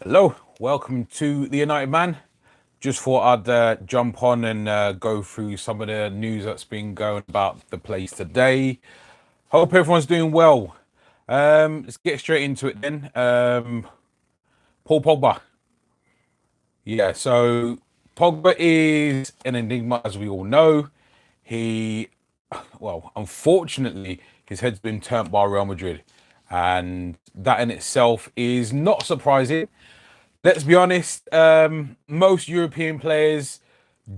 Hello, welcome to the United Man. Just thought I'd jump on and go through some of the news that's been going about the place today. Hope everyone's doing well. Let's get straight into it then. Paul Pogba. Yeah, so Pogba is an enigma, as we all know. He, well, unfortunately, his head's been turned by Real Madrid, and that in itself is not surprising. Let's be honest, most European players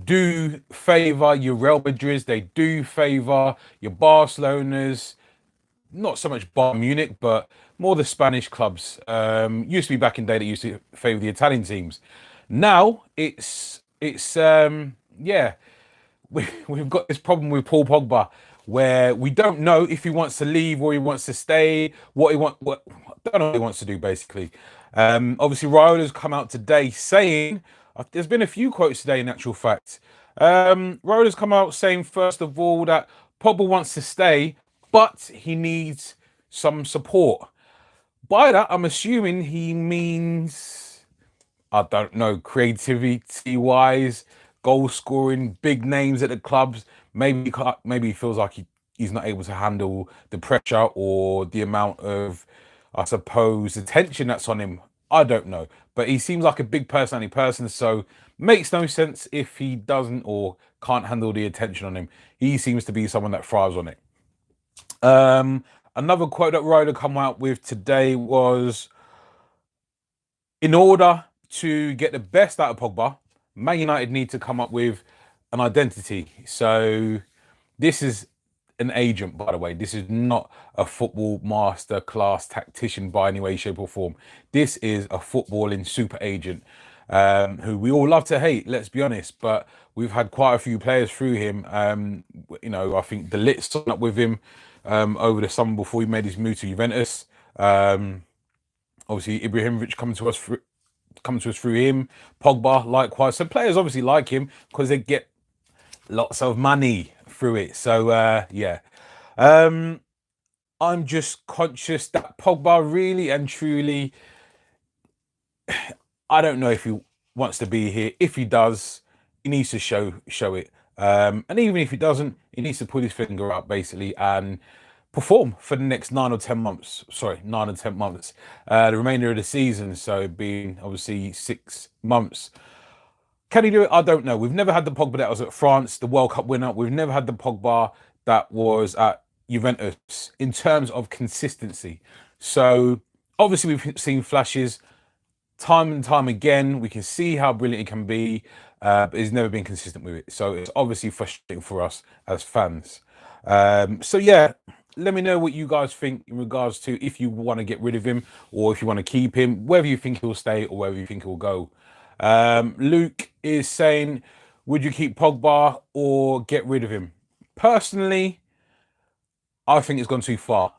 do favour your Real Madrids, they do favour your Barcelonas, not so much Bayern Munich, but more the Spanish clubs. Used to be back in the day that used to favour the Italian teams. Now it's we've got this problem with Paul Pogba where we don't know if he wants to leave or he wants to stay, what don't know what he wants to do basically. Obviously, Raiola's come out today saying there's been a few quotes today. In actual fact, Raiola's come out saying first of all that Pogba wants to stay, but he needs some support. By that, I'm assuming he means I don't know, creativity wise, goal scoring, big names at the clubs. Maybe he feels like he's not able to handle the pressure or the amount of, I suppose, the tension that's on him. I don't know, but he seems like a big personality person, so makes no sense if he doesn't or can't handle the attention on him. He seems to be someone that thrives on it. Another quote that Ryder come out with today was, in order to get the best out of Pogba, Man United need to come up with an identity. So this is an agent, by the way. This is not a football master class tactician by any way, shape, or form. This is a footballing super agent who we all love to hate, let's be honest. But we've had quite a few players through him. I think the Lit signed up with him over the summer before he made his move to Juventus. Obviously, Ibrahimovic coming to us through him. Pogba, likewise. So players obviously like him because they get lots of money through it. So yeah, I'm just conscious that Pogba really and truly, I don't know if he wants to be here. If he does, he needs to show it. And even if he doesn't, he needs to put his finger out basically and perform for the next 9 or 10 months. Sorry, 9 or 10 months. The remainder of the season, so being obviously 6 months. Can he do it? I don't know. We've never had the Pogba that was at France, the World Cup winner. We've never had the Pogba that was at Juventus in terms of consistency. So obviously we've seen flashes time and time again. We can see how brilliant he can be, but he's never been consistent with it. So it's obviously frustrating for us as fans. So yeah, let me know what you guys think in regards to if you want to get rid of him or if you want to keep him, whether you think he'll stay or whether you think he'll go. Luke is saying, would you keep Pogba or get rid of him? Personally, I think it's gone too far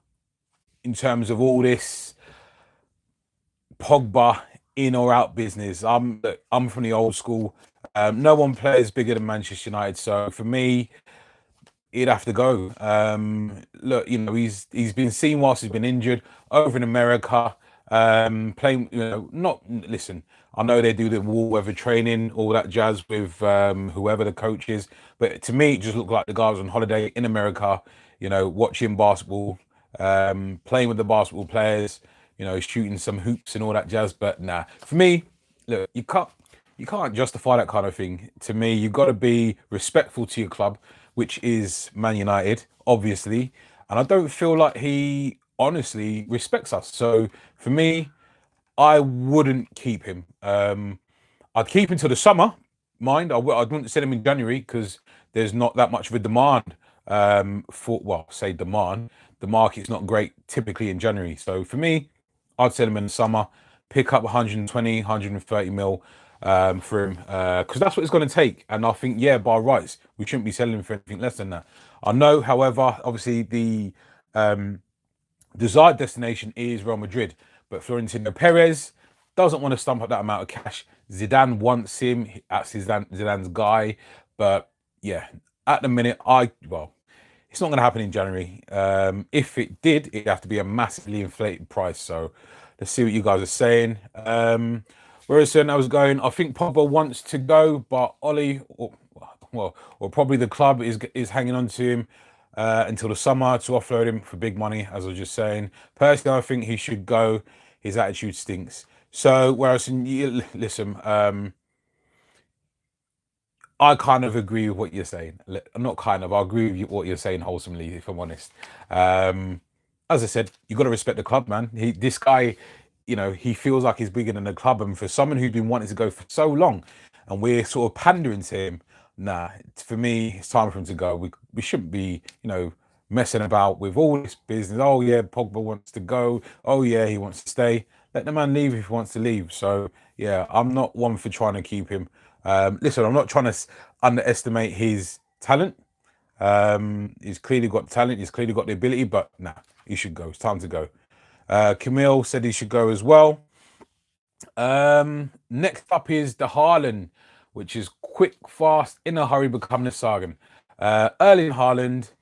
in terms of all this Pogba in or out business. I'm from the old school. No one plays bigger than Manchester United, so for me, he'd have to go. Look, he's been seen whilst he's been injured over in America, playing. Not listen. I know they do the war weather training, all that jazz with whoever the coach is, but to me, it just looked like the guy was on holiday in America. Watching basketball, playing with the basketball players. Shooting some hoops and all that jazz. But nah, for me, look, you can't justify that kind of thing. To me, you've got to be respectful to your club, which is Man United, obviously. And I don't feel like he honestly respects us. So for me, I wouldn't keep him. I'd keep him till the summer. Mind, I wouldn't sell him in January because there's not that much of a demand say demand. The market's not great typically in January. So for me, I'd sell him in the summer, pick up 120, 130 mil for him because that's what it's going to take. And I think, yeah, by rights, we shouldn't be selling him for anything less than that. I know, however, obviously the desired destination is Real Madrid, but Florentino Perez doesn't want to stump up that amount of cash. Zidane wants him. That's Zidane's guy. But yeah, at the minute, it's not going to happen in January. If it did, it'd have to be a massively inflated price. So Let's see what you guys are saying. Where is I was going? I think Pogba wants to go, but Ollie, or probably the club is hanging on to him until the summer to offload him for big money. As I was just saying, personally, I think he should go. His attitude stinks. So, whereas, listen, I kind of agree with what you're saying. Not kind of, I agree with what you're saying wholesomely, if I'm honest. As I said, you got to respect the club, man. This guy, he feels like he's bigger than the club, and for someone who's been wanting to go for so long, and we're sort of pandering to him, nah. For me, it's time for him to go. We shouldn't be, messing about with all this business. Oh yeah, Pogba wants to go. Oh yeah, he wants to stay. Let the man leave if he wants to leave. So yeah, I'm not one for trying to keep him. Listen, I'm not trying to underestimate his talent. He's clearly got talent. He's clearly got the ability, but nah, he should go. It's time to go. Camille said he should go as well. Next up is the Haaland, which is quick, fast, in a hurry, becoming a Sagan. Erling Haaland.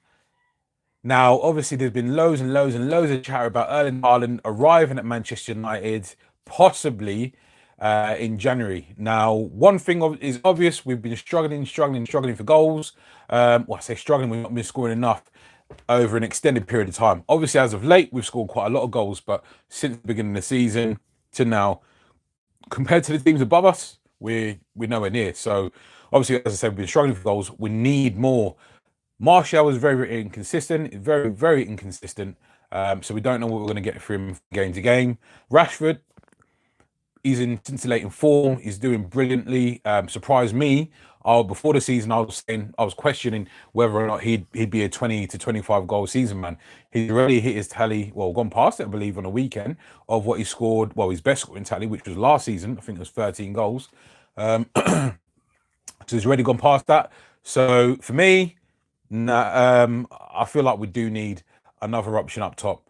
Now, obviously, there's been loads and loads and loads of chatter about Erling Haaland arriving at Manchester United, possibly in January. Now, one thing is obvious: we've been struggling for goals. Well, I say struggling, we've not been scoring enough over an extended period of time. Obviously, as of late, we've scored quite a lot of goals, but since the beginning of the season to now, compared to the teams above us, we're nowhere near. So, obviously, as I said, we've been struggling for goals. We need more. Martial was very, very inconsistent, very, very inconsistent. So we don't know what we're going to get from him game to game. Rashford, he's in scintillating form. He's doing brilliantly. Surprised me. Before the season, I was questioning whether or not he'd be a 20 to 25 goal season man. He's already hit his tally, well, gone past it, I believe, on a weekend of what he scored. Well, his best scoring tally, which was last season. I think it was 13 goals. So he's already gone past that. So for me, I feel like we do need another option up top.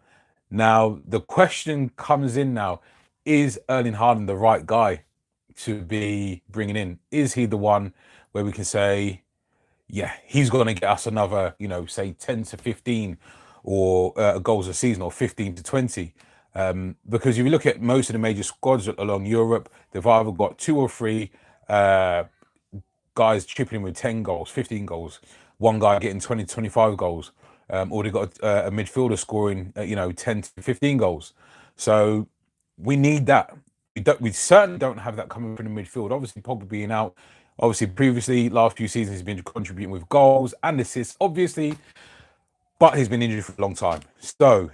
Now, the question comes in now, is Erling Haaland the right guy to be bringing in? Is he the one where we can say, yeah, he's going to get us another, say 10 to 15 or goals a season, or 15 to 20? Because if you look at most of the major squads along Europe, they've either got 2 or 3 guys chipping in with 10 goals, 15 goals, one guy getting 20, 25 goals, or they've got a midfielder scoring, 10 to 15 goals. So we need that. We certainly don't have that coming from the midfield. Obviously, Pogba being out. Obviously, previously, last few seasons, he's been contributing with goals and assists, obviously, but he's been injured for a long time. So,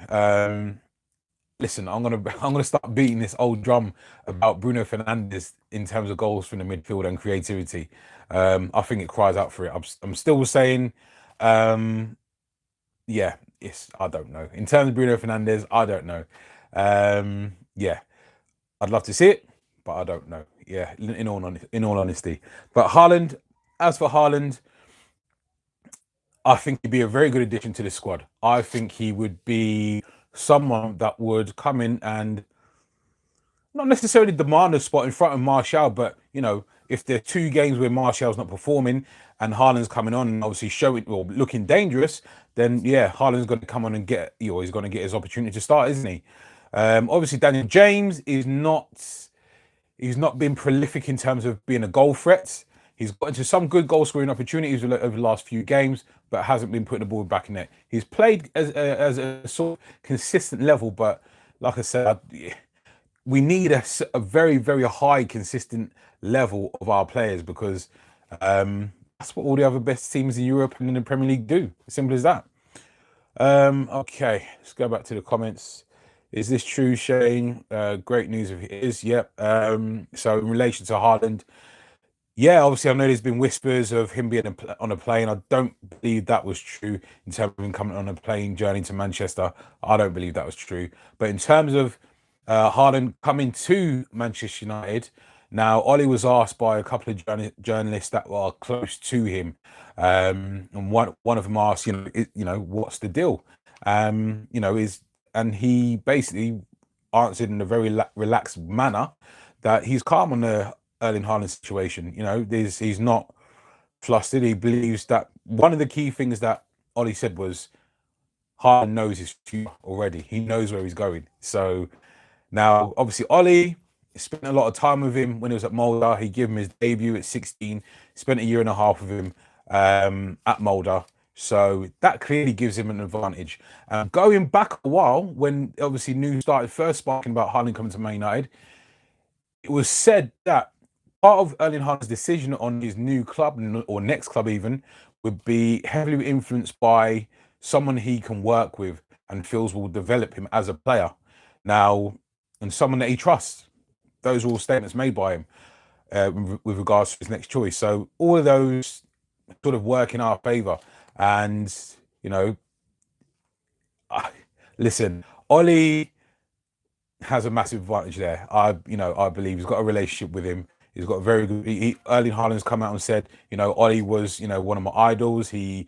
listen, I'm gonna start beating this old drum about Bruno Fernandes in terms of goals from the midfield and creativity. I think it cries out for it. I'm still saying, yeah, yes, I don't know. In terms of Bruno Fernandes, I don't know. Yeah, I'd love to see it, but I don't know. Yeah, in all honesty. But Haaland, as for Haaland, I think he'd be a very good addition to the squad. I think he would be someone that would come in and not necessarily demand a spot in front of Martial, but if there are 2 games where Martial's not performing and Haaland's coming on and obviously showing or looking dangerous, then yeah, Haaland's going to come on and he's going to get his opportunity to start, isn't he? Obviously, Daniel James he's not been prolific in terms of being a goal threat. He's got into some good goal scoring opportunities over the last few games, but hasn't been putting the ball back in net. He's played as a sort of consistent level, but like I said, we need a very, very high consistent level of our players, because that's what all the other best teams in Europe and in the Premier League do. Simple as that. Okay, let's go back to the comments. Is this true, Shane? Great news if it is. Yep. So in relation to Haaland, yeah, obviously I know there's been whispers of him being on a plane. I don't believe that was true in terms of him coming on a plane journey to Manchester. I don't believe that was true. But in terms of Haaland coming to Manchester United, now Ollie was asked by a couple of journalists that were close to him, and one of them asked, what's the deal? And he basically answered in a very relaxed manner that he's calm on the Erling Haaland situation. He's not flustered. He believes that one of the key things that Ollie said was Haaland knows his future already. He knows where he's going. So Now, obviously, Ollie spent a lot of time with him when he was at Mulder. He gave him his debut at 16, spent a year and a half with him at Mulder. So that clearly gives him an advantage. Going back a while, when obviously news started first sparking about Haaland coming to Man United, it was said that part of Erling Haaland's decision on his new club or next club even would be heavily influenced by someone he can work with and feels will develop him as a player. Now, and someone that he trusts. Those are all statements made by him with regards to his next choice. So all of those sort of work in our favour. And, you know, listen, Ollie has a massive advantage there. I believe he's got a relationship with him. He's got a very good. Erling Haaland's come out and said, Ollie was, one of my idols. He,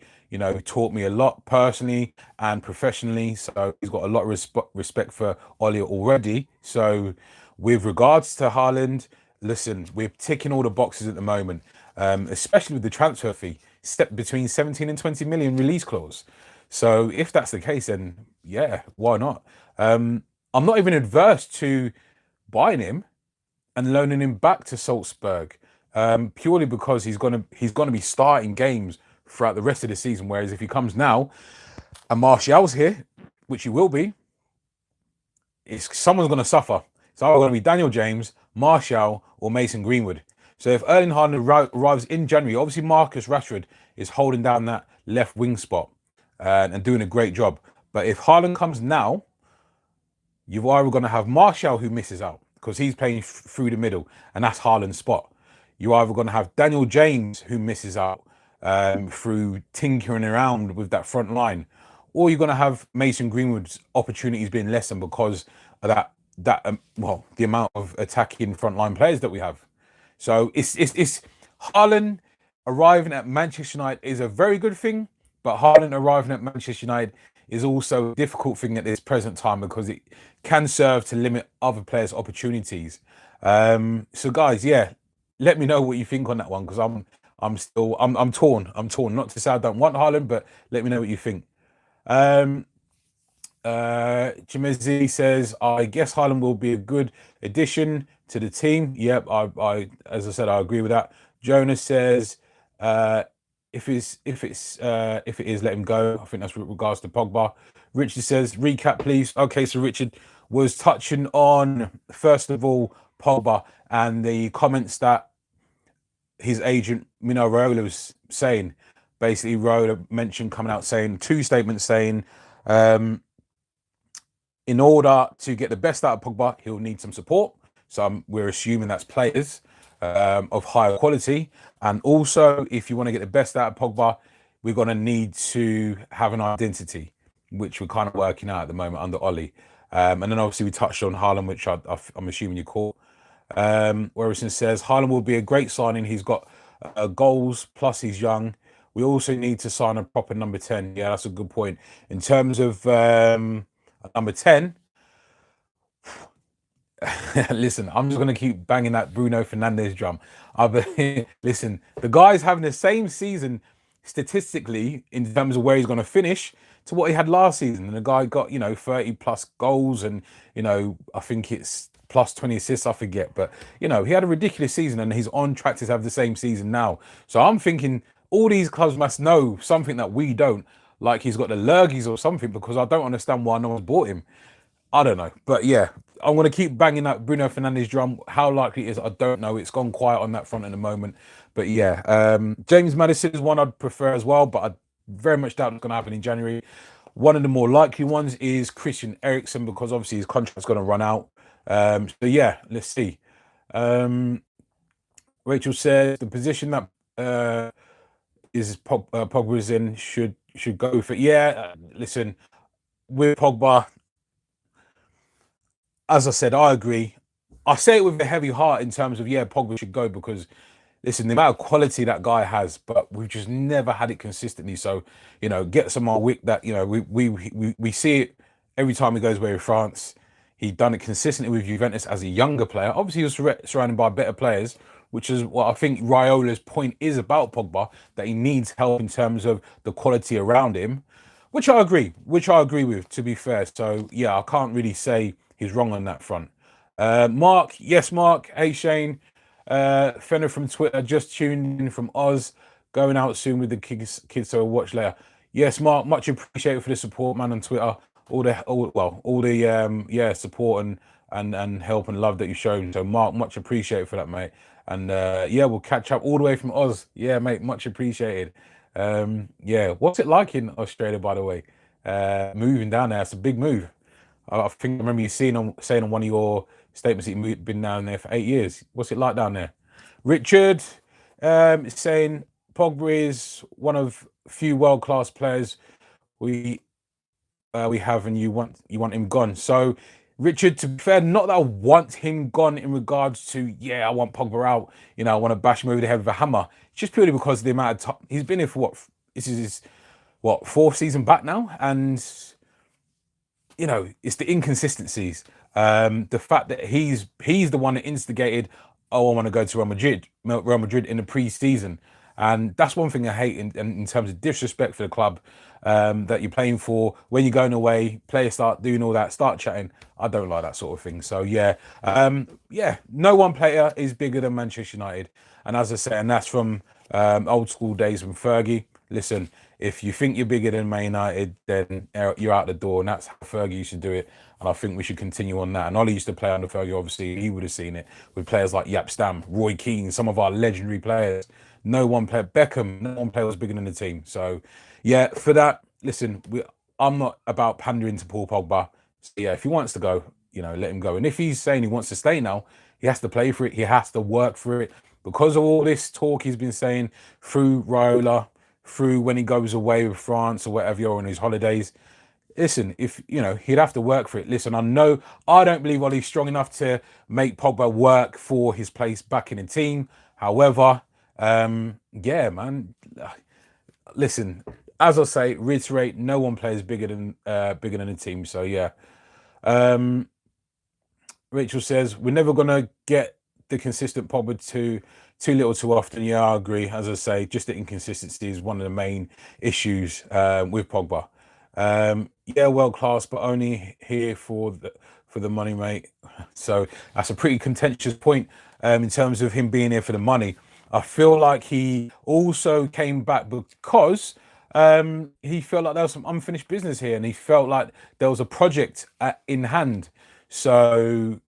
taught me a lot personally and professionally. So he's got a lot of respect for Ollie already. So with regards to Haaland, listen, we're ticking all the boxes at the moment, especially with the transfer fee, step between 17 and 20 million release clause. So if that's the case, then yeah, why not? I'm not even adverse to buying him and loaning him back to Salzburg, purely because he's gonna be starting games throughout the rest of the season. Whereas if he comes now and Martial's here, which he will be, someone's gonna suffer. It's either going to be Daniel James, Martial, or Mason Greenwood. So if Erling Haaland arrives in January, obviously Marcus Rashford is holding down that left wing spot and doing a great job. But if Haaland comes now, you've either going to have Martial who misses out because he's playing through the middle, and that's Haaland's spot. You're either going to have Daniel James who misses out through tinkering around with that front line, or you're going to have Mason Greenwood's opportunities being lessened because of the amount of attacking frontline players that we have. So it's Haaland arriving at Manchester United is a very good thing, but Haaland arriving at Manchester United is also a difficult thing at this present time because it can serve to limit other players' opportunities. So guys, yeah, let me know what you think on that one because I'm torn. I'm torn. Not to say I don't want Haaland, but let me know what you think. Chimezi says, I guess Haaland will be a good addition to the team. Yep, I as I said, I agree with that. Jonas says, if it is, let him go. I think that's with regards to Pogba. Richard says, recap, please. Okay, so Richard was touching on, first of all, Pogba and the comments that his agent, Mino Raiola, was saying. Basically, Raiola mentioned coming out saying, two statements saying, in order to get the best out of Pogba, he'll need some support. So we're assuming that's players of higher quality. And also, if you want to get the best out of Pogba, we're going to need to have an identity, which we're kind of working out at the moment under Ollie. And then obviously we touched on Haaland, which I'm assuming you caught. Werrison says, Haaland will be a great signing. He's got goals, plus he's young. We also need to sign a proper number 10. Yeah, that's a good point. In terms of number 10, listen, I'm just going to keep banging that Bruno Fernandes drum. Listen, the guy's having the same season statistically in terms of where he's going to finish to what he had last season. And the guy got, 30 plus goals and, I think it's plus 20 assists, I forget. But, he had a ridiculous season and he's on track to have the same season now. So I'm thinking all these clubs must know something that we don't. Like he's got the lurgies or something, because I don't understand why no one's bought him. I don't know. But yeah, I'm going to keep banging that Bruno Fernandes drum. How likely it is, I don't know. It's gone quiet on that front at the moment. But yeah, James Maddison is one I'd prefer as well, but I very much doubt it's going to happen in January. One of the more likely ones is Christian Eriksen, because obviously his contract's going to run out. So yeah, let's see. Rachel says the position that Pogba's in should go for. Yeah, listen, with Pogba, as I said, I agree. I say it with a heavy heart in terms of, Pogba should go because, listen, the amount of quality that guy has, but we've just never had it consistently. So, get some more wick that, we see it every time he goes away with France. He'd done it consistently with Juventus as a younger player. Obviously, he was surrounded by better players, which is what I think Raiola's point is about Pogba, that he needs help in terms of the quality around him, which I agree with, to be fair. So, yeah, I can't really say he's wrong on that front. Mark, yes, Mark. Hey, Shane. Fenner from Twitter just tuned in from Oz. Going out soon with the kids, so watch later. Yes, Mark. Much appreciated for the support, man, on Twitter. All the support and help and love that you've shown. So, Mark, much appreciated for that, mate. And we'll catch up all the way from Oz. Yeah, mate, much appreciated. What's it like in Australia, by the way? Moving down there, it's a big move. I think I remember you saying on one of your statements that you've been down there for 8 years. What's it like down there? Richard is saying Pogba is one of few world-class players we have, and you want him gone. So, Richard, to be fair, not that I want him gone in regards to I want Pogba out. I want to bash him over the head with a hammer. It's just purely because of the amount of time he's been here for. This is his fourth season back now, and it's the inconsistencies. The fact that he's the one that instigated, oh, I want to go to Real Madrid in the pre-season. And that's one thing I hate in terms of disrespect for the club that you're playing for. When you're going away, players start doing all that, start chatting. I don't like that sort of thing. So, no one player is bigger than Manchester United. And as I say, and that's from old school days from Fergie. Listen, if you think you're bigger than Man United, then you're out the door. And that's how Fergie used to do it. And I think we should continue on that. And Ollie used to play under Fergie, obviously. He would have seen it with players like Yap Stam, Roy Keane, some of our legendary players. No one player, Beckham, no one player was bigger than the team. So, for that, listen, I'm not about pandering to Paul Pogba. So, if he wants to go, let him go. And if he's saying he wants to stay now, he has to play for it. He has to work for it. Because of all this talk he's been saying through Raiola, through when he goes away with France or whatever, or on his holidays. Listen, if he'd have to work for it. Listen, I don't believe Ollie's strong enough to make Pogba work for his place back in the team. However, man. Listen, as I say, reiterate, no one plays bigger than the team. So Rachel says we're never gonna get the consistent Pogba too little too often. Yeah, I agree. As I say, just the inconsistency is one of the main issues with Pogba. World class, but only here for the money, mate. So that's a pretty contentious point in terms of him being here for the money. I feel like he also came back because he felt like there was some unfinished business here, and he felt like there was a project in hand. So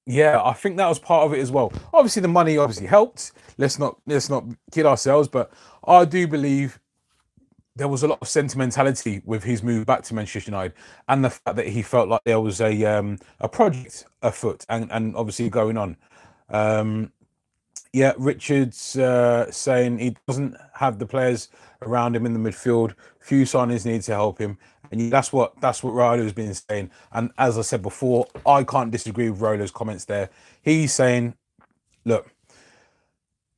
I think that was part of it as well. Obviously, the money helped. Let's not kid ourselves, but I do believe there was a lot of sentimentality with his move back to Manchester United, and the fact that he felt like there was a project afoot and obviously going on. Richard's saying he doesn't have the players around him in the midfield. Few signings need to help him, and that's what Raiola has been saying. And as I said before, I can't disagree with Raio's comments there. He's saying, look,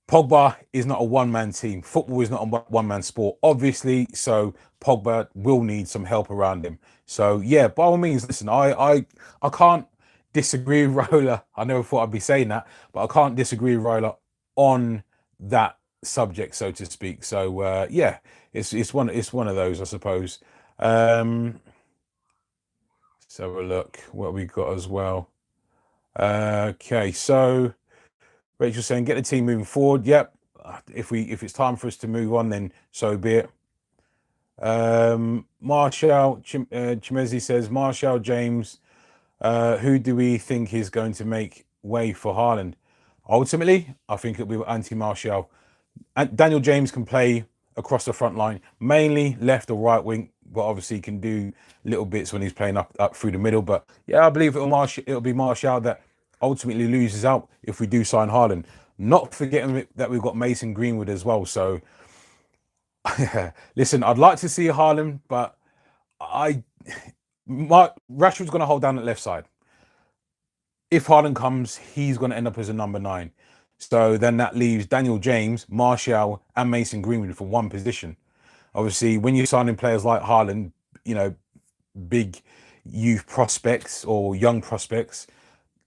Pogba is not a one-man team. Football is not a one-man sport, obviously. So Pogba will need some help around him. So by all means, listen, I can't disagree with Raiola. I never thought I'd be saying that, but I can't disagree with Raiola on that subject, so to speak. So it's one of those, I suppose. Let's have a look what we got as well. Okay, so Rachel's saying get the team moving forward. Yep. If it's time for us to move on, then so be it. Marshall Chimezi says Marshall James. Who do we think is going to make way for Haaland? Ultimately, I think it'll be Anthony Martial. And Daniel James can play across the front line, mainly left or right wing, but obviously he can do little bits when he's playing up through the middle. But I believe it'll be Martial that ultimately loses out if we do sign Haaland. Not forgetting that we've got Mason Greenwood as well. So, listen, I'd like to see Haaland, but Rashford's going to hold down that left side. If Haaland comes, he's going to end up as a number 9. So then that leaves Daniel James, Martial, and Mason Greenwood for one position. Obviously, when you're signing players like Haaland, big youth prospects or young prospects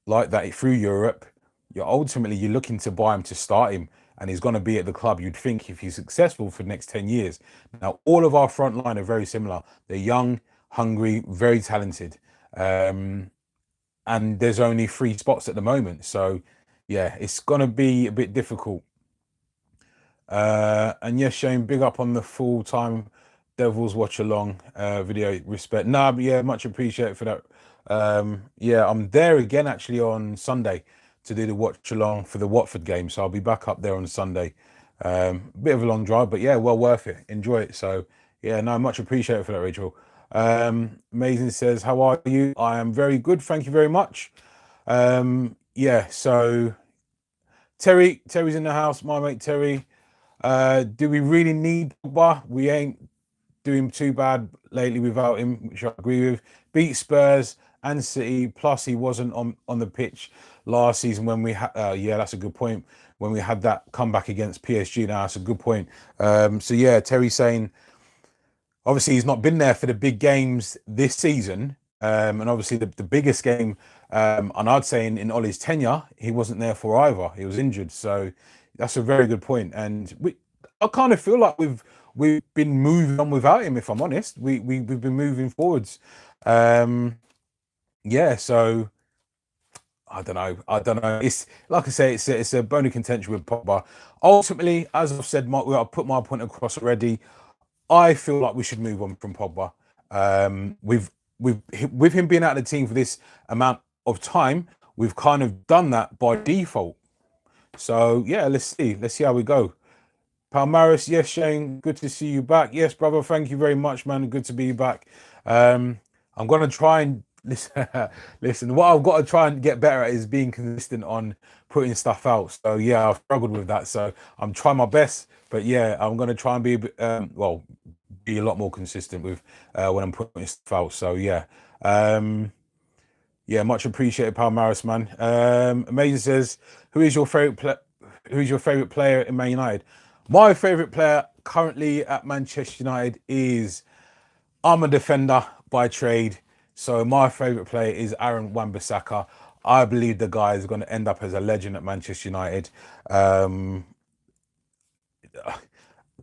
like that through Europe, you're looking to buy him to start him, and he's going to be at the club, you'd think, if he's successful for the next 10 years. Now, all of our front line are very similar. They're young, hungry, very talented. and there's only 3 spots at the moment. So yeah, it's gonna be a bit difficult. And yes, Shane, big up on the full-time Devils watch along video. Respect. Nah, but yeah, much appreciated for that. Yeah, I'm there again actually on Sunday to do the watch along for the Watford game. So I'll be back up there on Sunday. Bit of a long drive, but yeah, well worth it. Enjoy it. So yeah, no, much appreciated for that, Rachel. Amazing says, how are you? I am very good, thank you very much. Yeah, so Terry's in the house, my mate Terry. Do we really need Pogba? We ain't doing too bad lately without him, which I agree with. Beat Spurs and City, plus he wasn't on the pitch last season when we had. Yeah, that's a good point. When we had that comeback against PSG, now that's a good point. So yeah, Terry's saying obviously he's not been there for the big games this season, and obviously the biggest game, and I'd say in Ollie's tenure, he wasn't there for either. He was injured, so that's a very good point. And I kind of feel like we've been moving on without him. If I'm honest, we've been moving forwards. Yeah, so I don't know. I don't know. It's like I say, it's a bone of contention with Pogba. Ultimately, as I've said, I've put my point across already. I feel like we should move on from Pogba. With him being out of the team for this amount of time, we've kind of done that by default. So yeah, let's see how we go. Palmaris, yes, Shane, good to see you back. Yes, brother, thank you very much, man. Good to be back. I'm gonna try and listen. Listen, what I've got to try and get better at is being consistent on putting stuff out. So yeah, I've struggled with that. So I'm trying my best, but yeah, I'm gonna try and be a bit, be a lot more consistent with when I'm putting stuff out. So yeah. Yeah, much appreciated, Palmaris, man. Amazing says, who is your favorite player in Man United? My favorite player currently at Manchester United is, I'm a defender by trade, so my favorite player is Aaron Wan-Bissaka. I believe the guy is going to end up as a legend at Manchester United.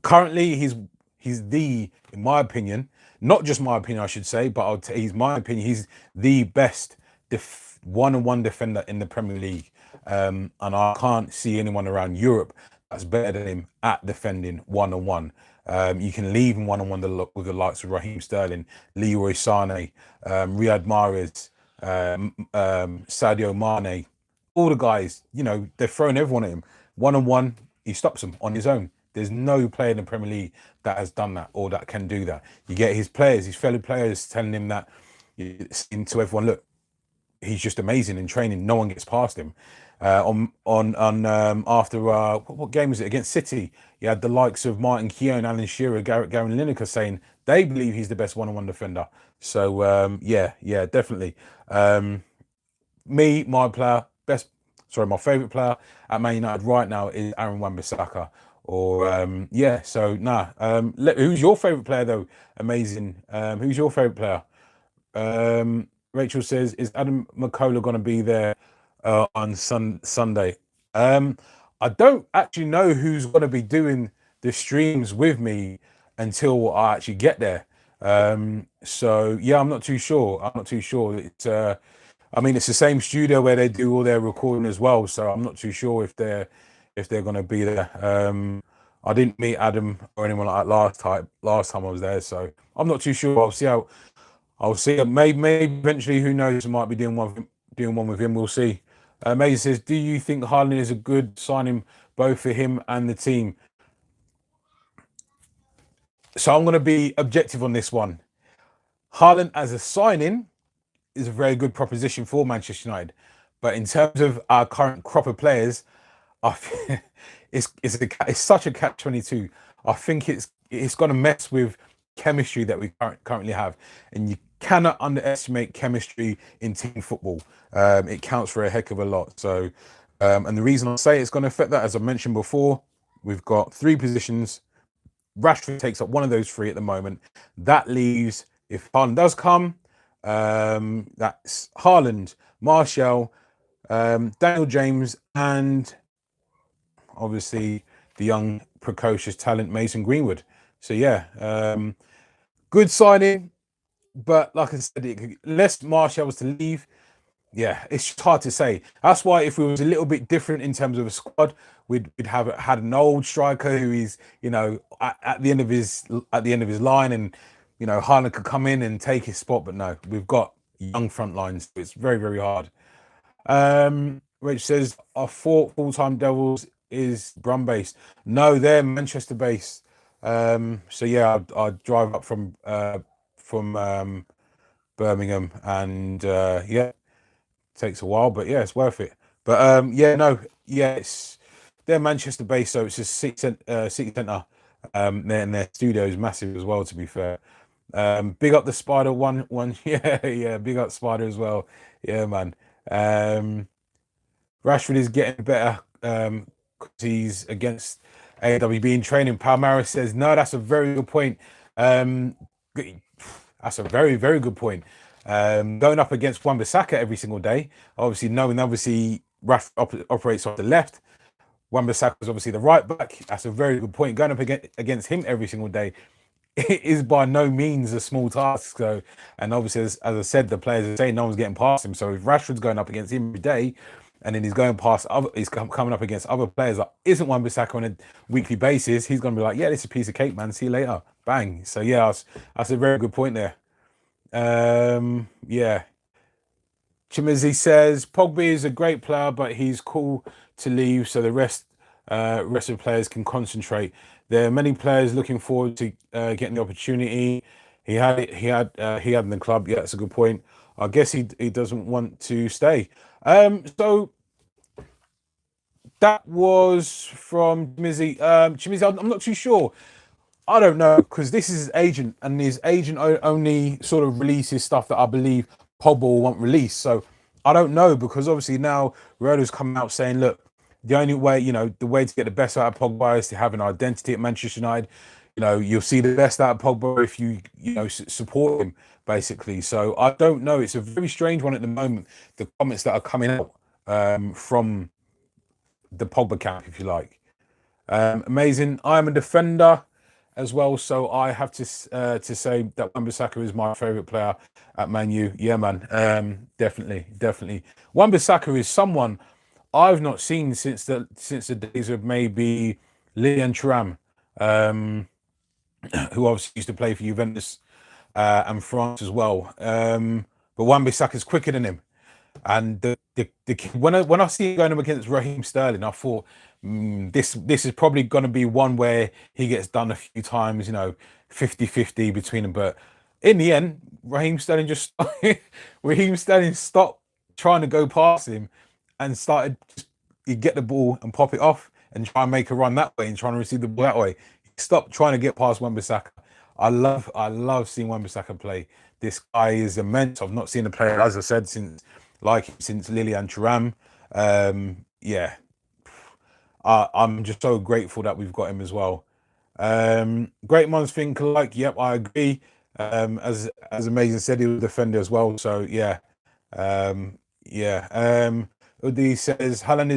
Currently, he's in my opinion, not just my opinion, I should say, but he's my opinion. He's the best one-on-one defender in the Premier League, and I can't see anyone around Europe that's better than him at defending one-on-one. You can leave him one-on-one with the likes of Raheem Sterling, Leroy Sané, Riyad Mahrez, Sadio Mane, all the guys. You know, they're throwing everyone at him one-on-one. He stops them on his own. There's no player in the Premier League that has done that or that can do that. You get his fellow players telling him that, into everyone, look, he's just amazing in training. No one gets past him. After what game was it against City? You had the likes of Martin Keown, Alan Shearer, Gary Lineker saying they believe he's the best one-on-one defender. So yeah, definitely. My favorite player at Man United right now is Aaron Wan-Bissaka. Or yeah, so nah. Who's your favorite player though? Amazing. Who's your favorite player? Rachel says, is Adam McCullough going to be there on Sunday? I don't actually know who's going to be doing the streams with me until I actually get there. So yeah, I'm not too sure. It's I mean, it's the same studio where they do all their recording as well. So I'm not too sure if they're going to be there. I didn't meet Adam or anyone like that last time I was there, so I'm not too sure. I'll see. Maybe eventually, who knows? I might be doing one with him. We'll see. May says, do you think Haaland is a good signing both for him and the team? So I'm going to be objective on this one. Haaland as a signing is a very good proposition for Manchester United, but in terms of our current crop of players, it's such a catch-22. I think it's going to mess with chemistry that we currently have, and you cannot underestimate chemistry in team football. It counts for a heck of a lot. So, and the reason I say it's going to affect that, as I mentioned before, we've got 3 positions. Rashford takes up one of those 3 at the moment. That leaves, if Haaland does come, that's Haaland, Martial, Daniel James, and obviously the young precocious talent Mason Greenwood. So yeah, good signing, but like I said, unless Martial was to leave, Yeah, it's just hard to say. That's why if it was a little bit different in terms of a squad, we'd have had an old striker who is, at the end of his line, and Haaland could come in and take his spot. But no, we've got young front lines. So it's very, very hard. Rich says our full-time Devils is Brum based. No, they're Manchester based. So yeah, I'd drive up from Birmingham, and yeah, takes a while, but yeah, it's worth it. But yeah, no, yeah, they're Manchester based, so it's a city centre. Their studio is massive as well. To be fair, big up the Spider one. Yeah, yeah, big up Spider as well. Yeah, man. Rashford is getting better because he's against AWB in training. Palmaris says no. That's a very good point. Um, that's a very, very good point. Going up against Wan-Bissaka every single day, obviously Rashford operates off the left. Wan-Bissaka is obviously the right back. That's a very good point. Going up against him every single day is by no means a small task. So, and obviously, as I said, the players are saying no one's getting past him. So if Rashford's going up against him every day, and then he's going past he's coming up against other players that isn't Wan-Bissaka on a weekly basis, he's going to be like, yeah, this is a piece of cake, man. See you later, bang. So yeah, that's a very good point there. Yeah. Chimizi says Pogba is a great player, but he's cool to leave so the rest of the players can concentrate. There are many players looking forward to getting the opportunity. He had it. He had in the club. Yeah, that's a good point. I guess he doesn't want to stay. So that was from Chimizi. Chimizi, I'm not too sure. I don't know, because this is his agent, and his agent only sort of releases stuff that I believe Pogba will want released. So I don't know, because obviously now Ronaldo's coming out saying, look, the only way, the way to get the best out of Pogba is to have an identity at Manchester United. You'll see the best out of Pogba if you support him, basically. So I don't know. It's a very strange one at the moment. The comments that are coming out from the Pogba camp, if you like. Amazing. I am a defender as well, so I have to say that Wan-Bissaka is my favourite player at Man U. Yeah, man. Definitely. Wan-Bissaka is someone I've not seen since the days of maybe Lilian Thuram, who obviously used to play for Juventus and France as well. But Wan-Bissaka is quicker than him. And when I see him going up against Raheem Sterling, I thought this is probably going to be one where he gets done a few times, 50-50 between them. But in the end, Raheem Sterling stopped trying to go past him and started you get the ball and pop it off and try and make a run that way and trying to receive the ball that way. He stopped trying to get past Wan-Bissaka. I love seeing Wan-Bissaka play. This guy is immense. I've not seen a player, as I said, since Lilian Thuram. Yeah, I'm just so grateful that we've got him as well. Great minds think alike. Yep, I agree. As Amazing said, he was a defender as well. So yeah, yeah. Udi says Haaland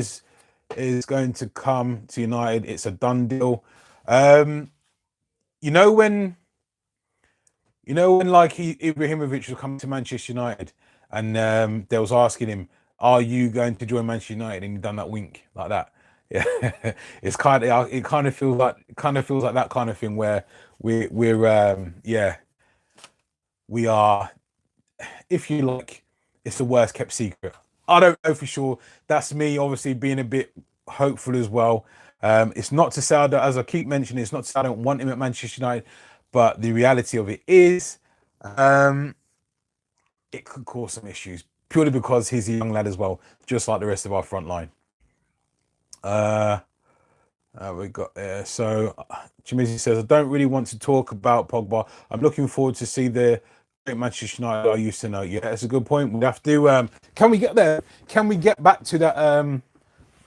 is going to come to United. It's a done deal. When like Ibrahimovic was coming to Manchester United, and they was asking him, "Are you going to join Manchester United?" And he done that wink like that. Yeah, it kind of feels like that kind of thing where we are, if you like, it's the worst kept secret. I don't know for sure. That's me, obviously, being a bit hopeful as well. It's not to say that, as I keep mentioning, it's not to say I don't want him at Manchester United, but the reality of it is, it could cause some issues purely because he's a young lad as well, just like the rest of our front line. We got there. So Chimizi says, I don't really want to talk about Pogba. I'm looking forward to see the great Manchester United I used to know. Yeah, that's a good point. We'd have to can we get there? Can we get back to that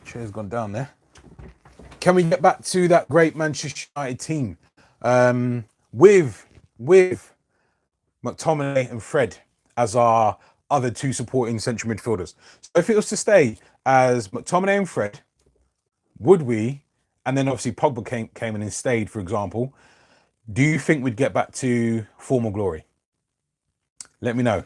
chair's gone down there? Can we get back to that great Manchester United team? With McTominay and Fred as our other two supporting central midfielders. So if it was to stay as McTominay and Fred, would we? And then obviously Pogba came in and stayed, for example. Do you think we'd get back to former glory? Let me know.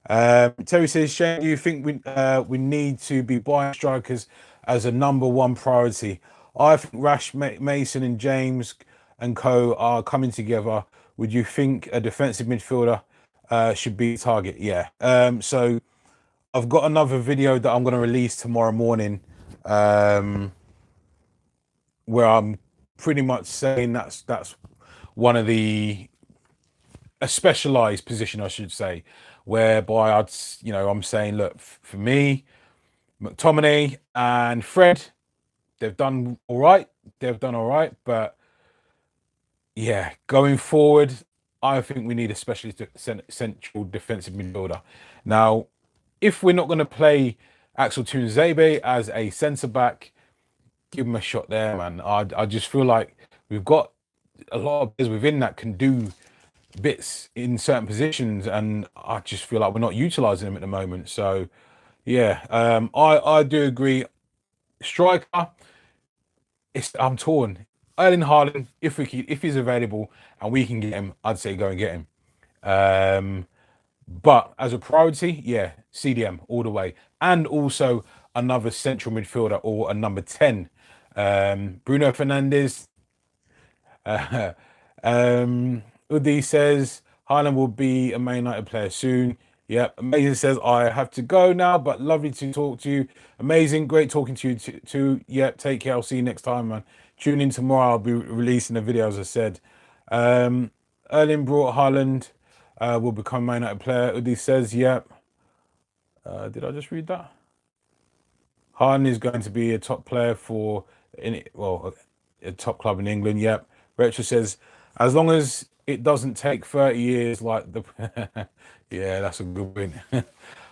Terry says, Shane, do you think we need to be buying strikers as a number one priority? I think Mason and James and co are coming together. Would you think a defensive midfielder should be a target? Yeah. So I've got another video that I'm going to release tomorrow morning, where I'm pretty much saying that's one of a specialized position, I should say, whereby I'm saying, look, for me, McTominay and Fred, they've done all right. They've done all right, but yeah, going forward, I think we need a specialist central defensive midfielder. Now, if we're not going to play Axel Tuanzebe as a centre back, give him a shot there, man. I just feel like we've got a lot of players within that can do bits in certain positions, and I just feel like we're not utilising them at the moment. So, yeah, I do agree. Striker, I'm torn. Erling Haaland, if he's available and we can get him, I'd say go and get him. But as a priority, yeah, CDM all the way, and also another central midfielder or a number 10. Bruno Fernandes. Udi says Haaland will be a Man United player soon. Yep. Amazing says I have to go now, but lovely to talk to you. Amazing, great talking to you too. Yep. Take care. I'll see you next time, man. Tune in tomorrow. I'll be releasing the video as I said. Erling brought Haaland will become Man United player. Udi says, yep. Did I just read that? Haaland is going to be a top player a top club in England. Yep. Rachel says, as long as it doesn't take 30 years like the yeah, that's a good win.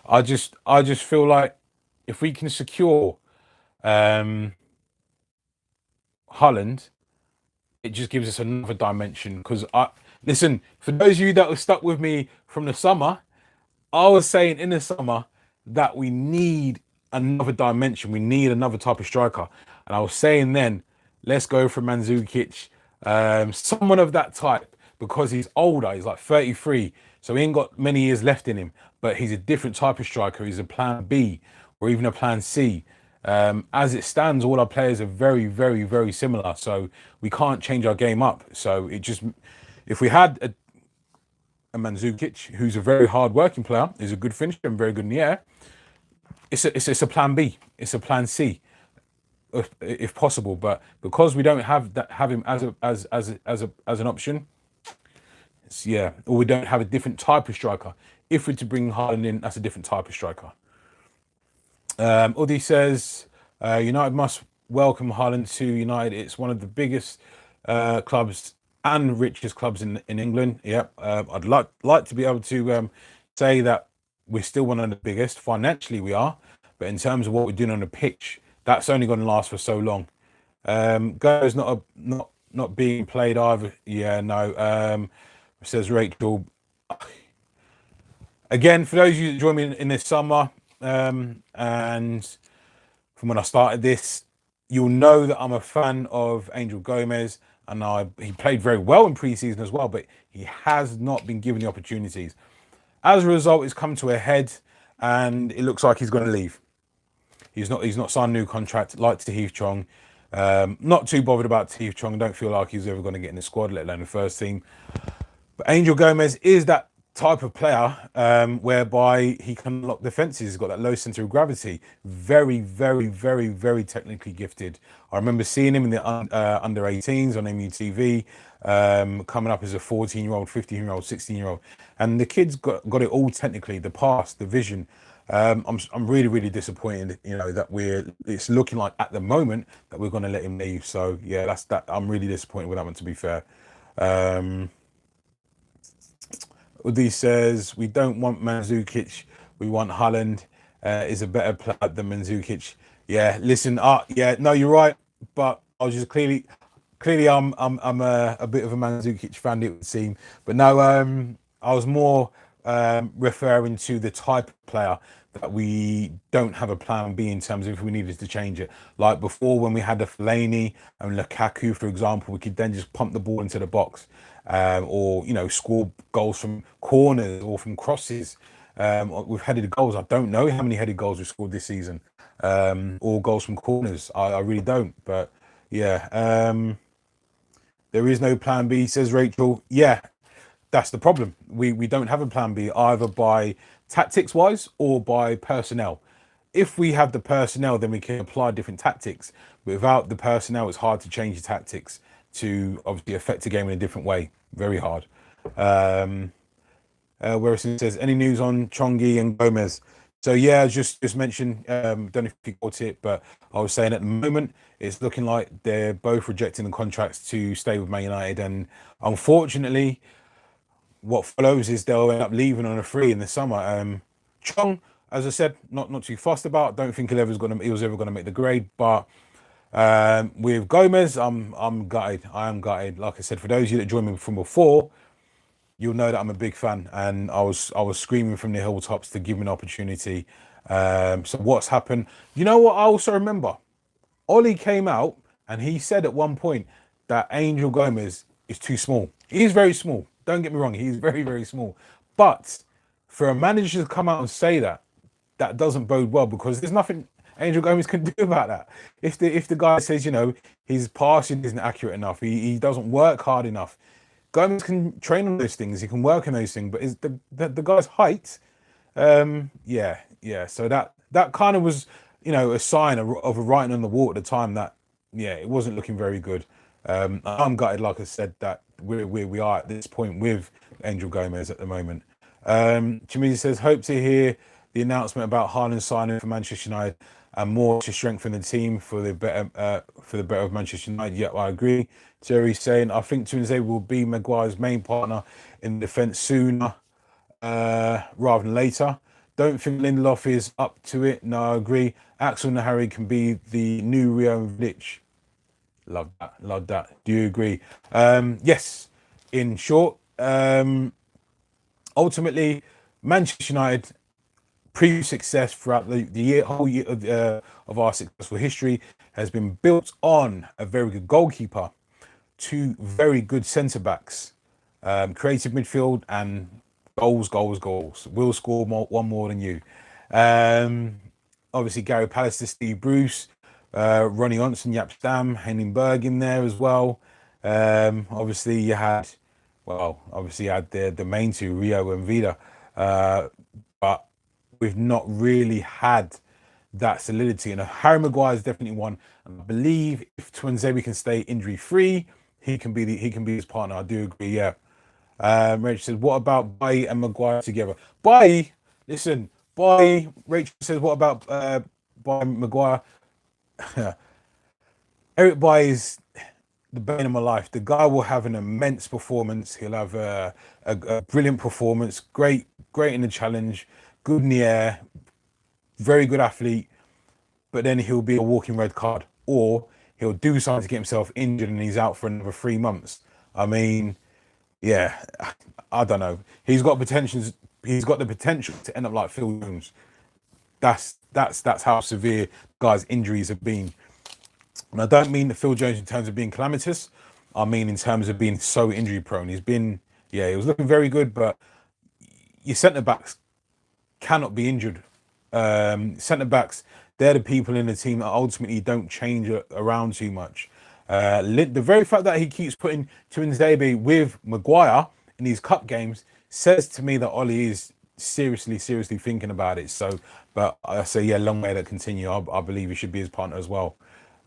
I just feel like if we can secure Haaland, it just gives us another dimension. Because listen, for those of you that were stuck with me from the summer, I was saying in the summer that we need another dimension. We need another type of striker. And I was saying then, let's go for Mandzukic, someone of that type, because he's older. He's like 33. So he ain't got many years left in him. But he's a different type of striker. He's a plan B or even a plan C. As it stands, all our players are very, very, very similar. So we can't change our game up. So if we had a Mandzukic, who's a very hard-working player, is a good finisher and very good in the air, it's a plan B. It's a plan C, if possible. But because we don't have him as an option, or we don't have a different type of striker. If we're to bring Haaland in, that's a different type of striker. Udi says, United must welcome Haaland to United. It's one of the biggest clubs and richest clubs in England. Yep. I'd like to be able to say that we're still one of the biggest. Financially, we are. But in terms of what we're doing on the pitch, that's only going to last for so long. Go's not being played either. Yeah, no. Says Rachel. Again, for those of you that joined me in this summer, and from when I started this, you'll know that I'm a fan of Angel Gomez, and he played very well in pre-season as well, but he has not been given the opportunities. As a result, it's come to a head, and it looks like he's going to leave. He's not signed a new contract like Tahith Chong. Not too bothered about Tahith Chong. Don't feel like he's ever going to get in the squad, let alone the first team. But Angel Gomez is that type of player whereby he can unlock defenses. He's got that low center of gravity. Very, very, very, very technically gifted. I remember seeing him in the under 18s on MUTV, coming up as a 14-year-old, 15-year-old, 16-year-old, and the kid's got it all technically. The pass, the vision. I'm really, really disappointed. That it's looking like at the moment that we're going to let him leave. So yeah, that's that. I'm really disappointed with that one, to be fair. Udi says, we don't want Mandzukic, we want Haaland. Is a better player than Mandzukic. Yeah, listen, yeah, no, you're right, but I was just clearly I'm a bit of a Mandzukic fan, it would seem. But no, I was more referring to the type of player that we don't have a plan B in terms of if we needed to change it. Like before, when we had the Fellaini and Lukaku, for example, we could then just pump the ball into the box, or score goals from corners or from crosses. with headed goals. I don't know how many headed goals we scored this season, or goals from corners. I really don't. But yeah, there is no plan B, says Rachel. Yeah, that's the problem. We don't have a plan B, either by tactics wise or by personnel. If we have the personnel, then we can apply different tactics. Without the personnel, it's hard to change the tactics to obviously affect the game in a different way. Very hard. Whereas it says, any news on Chongi and Gomez? So yeah, just mentioned. Don't know if you caught it, but I was saying at the moment it's looking like they're both rejecting the contracts to stay with Man United, and unfortunately, what follows is they'll end up leaving on a free in the summer. Chong, as I said, not too fussed about. Don't think he was ever gonna make the grade. But with Gomez, I'm gutted. I am gutted. Like I said, for those of you that joined me from before, you'll know that I'm a big fan, and I was screaming from the hilltops to give him an opportunity. So what's happened? You know what? I also remember Ollie came out and he said at one point that Angel Gomez is too small. He's very small. Don't get me wrong. He's very, very small. But for a manager to come out and say that, that doesn't bode well, because there's nothing Angel Gomez can do about that. If the guy says, his passing isn't accurate enough, he doesn't work hard enough, Gomez can train on those things. He can work on those things. But is the guy's height, yeah. So that kind of was, a sign of a writing on the wall at the time that, yeah, it wasn't looking very good. I'm gutted, like I said, that we are at this point with Angel Gomez at the moment. Chimizi says, hope to hear the announcement about Haaland signing for Manchester United and more to strengthen the team for the better of Manchester United. Yeah, I agree. Jerry's saying, I think Tuanzebe will be Maguire's main partner in defence sooner rather than later. Don't think Lindelof is up to it. No, I agree. Axel Nahari can be the new Rio and Vidic. Love that. Do you agree? Yes. In short, ultimately, Manchester United previous success throughout the whole year of our successful history has been built on a very good goalkeeper, two very good centre backs, creative midfield, and goals. We'll score one more than you. Obviously, Gary Pallister, Steve Bruce, Ronnie Onson, Jaap Stam, Henning Berg in there as well. Obviously, you had the main two, Rio and Vida, but we've not really had that solidity. And Harry Maguire is definitely one. And I believe if Tuanzebe can stay injury free, he can be his partner. I do agree. Yeah. Rachel says, what about Bailly and Maguire together? Bailly, listen. Rachel says, what about Bailly and Maguire? Eric Bailly is the bane of my life. The guy will have an immense performance. He'll have a brilliant performance. Great in the challenge. Good in the air. Very good athlete. But then he'll be a walking red card, or he'll do something to get himself injured and he's out for another 3 months. I mean, yeah, I don't know. He's got potential. He's got the potential to end up like Phil Jones. That's how severe guys' injuries have been. And I don't mean Phil Jones in terms of being calamitous. I mean in terms of being so injury prone. He was looking very good, but your centre backs cannot be injured. Centre backs, they're the people in the team that ultimately don't change around too much. The very fact that he keeps putting Tuanzebe with Maguire in these cup games says to me that Ollie is seriously thinking about it. So, but I say, yeah, long way to continue. I believe he should be his partner as well.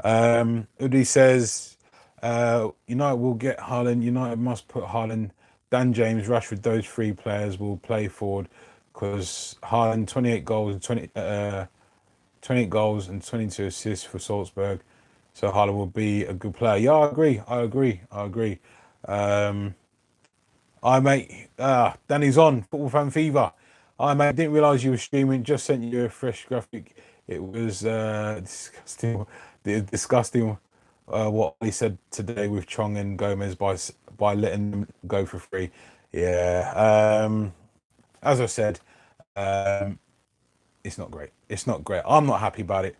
Udi says, United will get Haaland. United must put Haaland, Dan James, Rashford. Those three players will play forward, because Haaland 28 goals and 22 assists for Salzburg. So Haaland will be a good player. Yeah, I agree. Danny's on Football Fan Fever. Mate, didn't realise you were streaming. Just sent you a fresh graphic. It was disgusting what he said today with Chong and Gomez by letting them go for free. Yeah. As I said, it's not great. I'm not happy about it.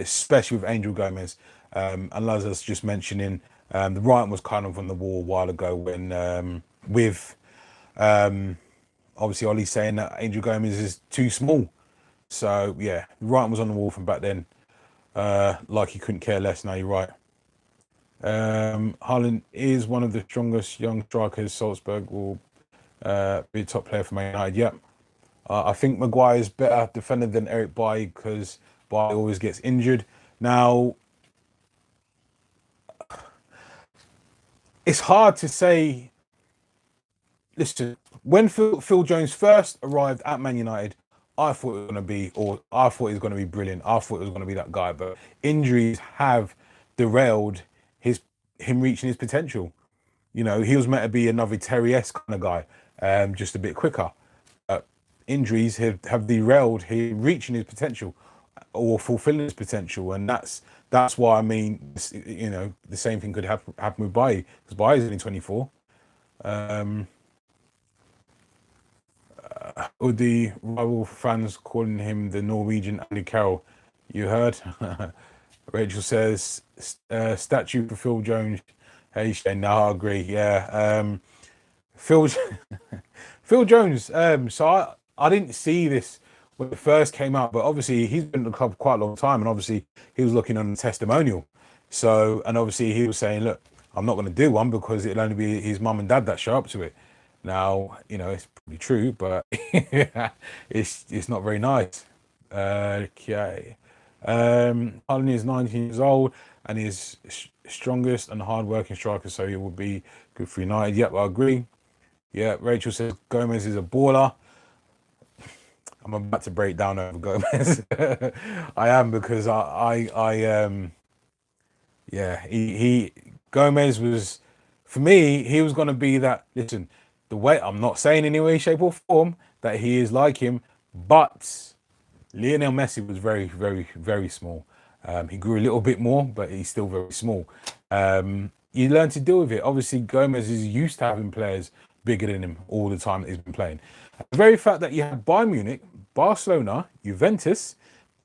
Especially with Angel Gomez. And as I was just mentioning, the writing was kind of on the wall a while ago when with obviously Ollie's saying that Angel Gomez is too small. So yeah, the writing was on the wall from back then. Like he couldn't care less. Now you're right. Haaland is one of the strongest young strikers. Salzburg will be a top player for Man United. Yep. I think Maguire is better defender than Eric Bailly because Bailly always gets injured. Now, it's hard to say. Listen, when Phil Jones first arrived at Man United, I thought it was going to be, or I thought he was going to be brilliant. I thought it was going to be that guy, but injuries have derailed him reaching his potential. You know, he was meant to be another Terry-esque kind of guy, just a bit quicker. Injuries have derailed him reaching his potential or fulfilling his potential, and that's why I mean, you know, the same thing could happen with Bailly because Bailly is only 24. Or the rival fans calling him the Norwegian Andy Carroll. You heard? Rachel says statue for Phil Jones. Hey Shane, no, I agree. Yeah, Phil Phil Jones. So I didn't see this when it first came out, but obviously he's been at the club quite a long time, and obviously he was looking on the testimonial. So, and obviously he was saying, look, I'm not going to do one because it'll only be his mum and dad that show up to it. Now, you know, it's probably true, but it's not very nice. Okay. Haaland is 19 years old and is strongest and hard-working striker, so he will be good for United. Yep, I agree. Yeah, Rachel says Gomez is a baller. I'm about to break down over Gomez. I am because he Gomez was, for me, he was going to be that. Listen, the way I'm not saying in any way, shape, or form that he is like him, but Lionel Messi was very, very, very small. He grew a little bit more, but he's still very small. You learn to deal with it. Obviously, Gomez is used to having players bigger than him all the time that he's been playing. The very fact that you had Bayern Munich, Barcelona, Juventus,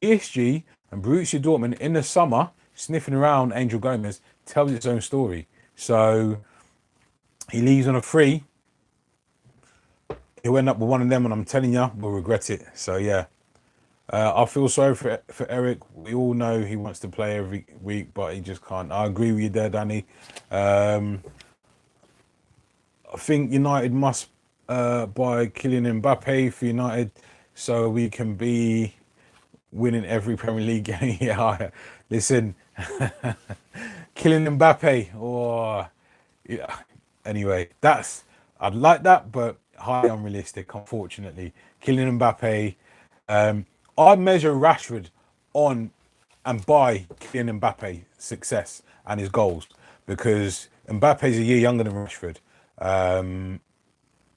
PSG, and Borussia Dortmund in the summer sniffing around Angel Gomez tells its own story. So he leaves on a free. He'll end up with one of them, and I'm telling you, we'll regret it. So yeah, I feel sorry for Eric. We all know he wants to play every week, but he just can't. I agree with you there, Danny. I think United must buy Kylian Mbappe for United so we can be winning every Premier League game. Yeah, listen, Kylian Mbappe, or yeah. Anyway, I'd like that, but highly unrealistic, unfortunately. Kylian Mbappe, I measure Rashford on and by Kylian Mbappe's success and his goals because Mbappe's a year younger than Rashford,